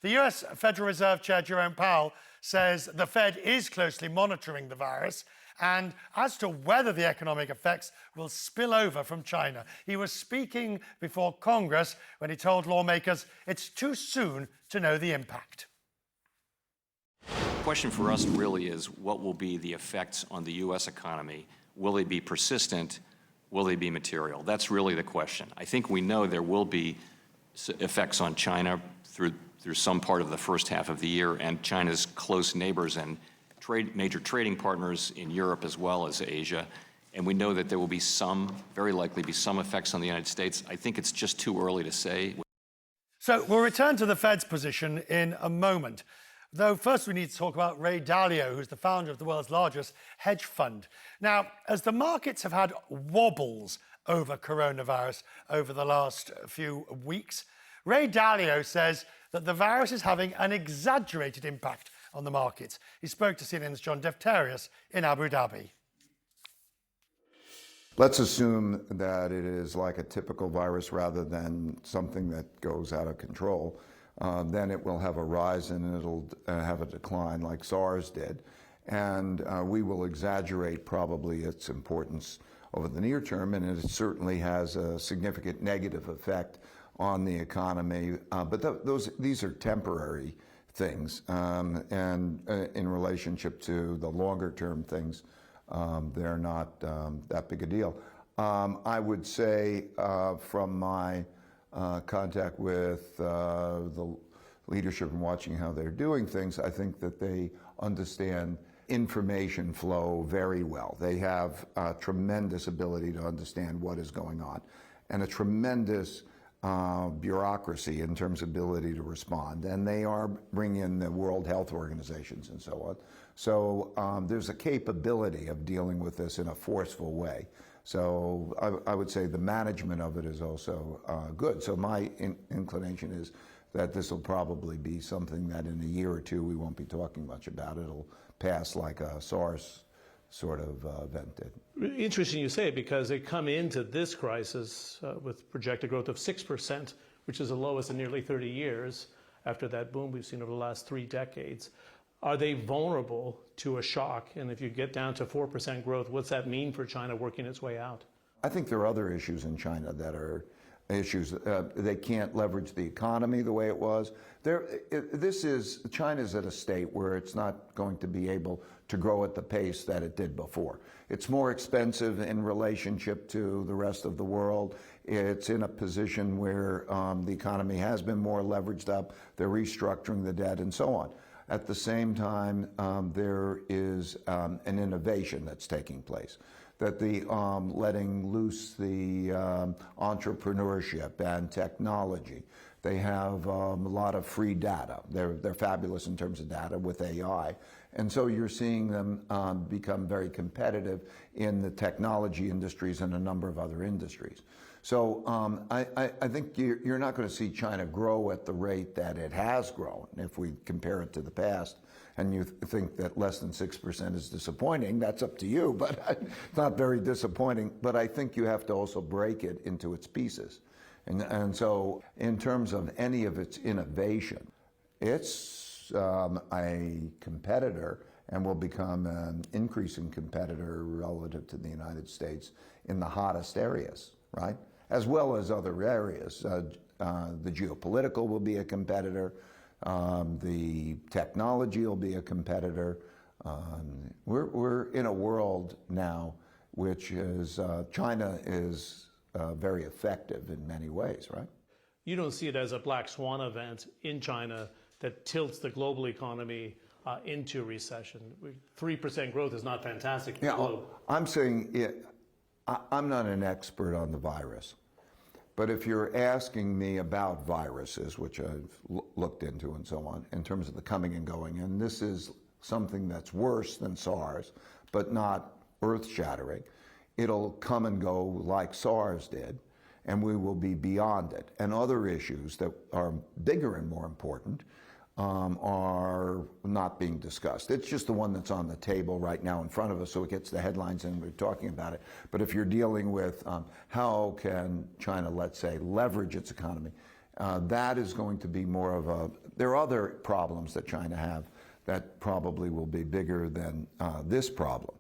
The US Federal Reserve Chair Jerome Powell says the Fed is closely monitoring the virus and as to whether the economic effects will spill over from China. He was speaking before Congress when he told lawmakers it's too soon to know the impact. The question for us really is what will be the effects on the U.S. economy? Will they be persistent? Will they be material? That's really the question. I think we know there will be effects on China through some part of the first half of the year, and China's close neighbors and major trading partners in Europe as well as Asia. And we know that there will be very likely be some effects on the United States. I think it's just too early to say. So we'll return to the Fed's position in a moment. Though first we need to talk about Ray Dalio, who's the founder of the world's largest hedge fund. Now, as the markets have had wobbles over coronavirus over the last few weeks, Ray Dalio says that the virus is having an exaggerated impact on the markets. He spoke to CNN's John Defterios in Abu Dhabi. Let's assume that it is like a typical virus rather than something that goes out of control. Then it will have a rise and it'll have a decline like SARS did. And we will exaggerate probably its importance over the near term, and it certainly has a significant negative effect on the economy. But these are temporary things, and in relationship to the longer term things, they're not that big a deal. I would say from my contact with the leadership and watching how they're doing things, I think that they understand information flow very well. They have a tremendous ability to understand what is going on and a tremendous bureaucracy in terms of ability to respond. And they are bringing in the World Health Organizations and so on. So there's a capability of dealing with this in a forceful way. So I would say the management of it is also good. So my inclination is that this will probably be something that in a year or two we won't be talking much about. It'll pass like a SARS sort of event did. Interesting you say it, because they come into this crisis with projected growth of 6%, which is the lowest in nearly 30 years after that boom we've seen over the last 3 decades. Are they vulnerable to a shock? And if you get down to 4% growth, what's that mean for China working its way out? I think there are other issues in China that are issues. They can't leverage the economy the way it was. China's at a state where it's not going to be able to grow at the pace that it did before. It's more expensive in relationship to the rest of the world. It's in a position where the economy has been more leveraged up. They're restructuring the debt and so on. At the same time, there is an innovation that's taking place, that the letting loose the entrepreneurship and technology. They have a lot of free data. They're fabulous in terms of data with AI. And so you're seeing them become very competitive in the technology industries and a number of other industries. So I think you're not going to see China grow at the rate that it has grown if we compare it to the past. And you think that less than 6% is disappointing, that's up to you, but it's not very disappointing. But I think you have to also break it into its pieces. And so in terms of any of its innovation, it's a competitor and will become an increasing competitor relative to the United States in the hottest areas, right? As well as other areas. The geopolitical will be a competitor. The technology will be a competitor. We're in a world now which is, China is very effective in many ways, right? You don't see it as a black swan event in China that tilts the global economy into recession. 3% growth is not fantastic. Yeah, I'm saying I'm not an expert on the virus. But if you're asking me about viruses, which I've looked into and so on, in terms of the coming and going, and this is something that's worse than SARS, but not earth-shattering, it'll come and go like SARS did, and we will be beyond it. And other issues that are bigger and more important are not being discussed. It's just the one that's on the table right now in front of us, so it gets the headlines and we're talking about it. But if you're dealing with how can China, let's say, leverage its economy, That is going to be more of a, there are other problems that China have that probably will be bigger than this problem.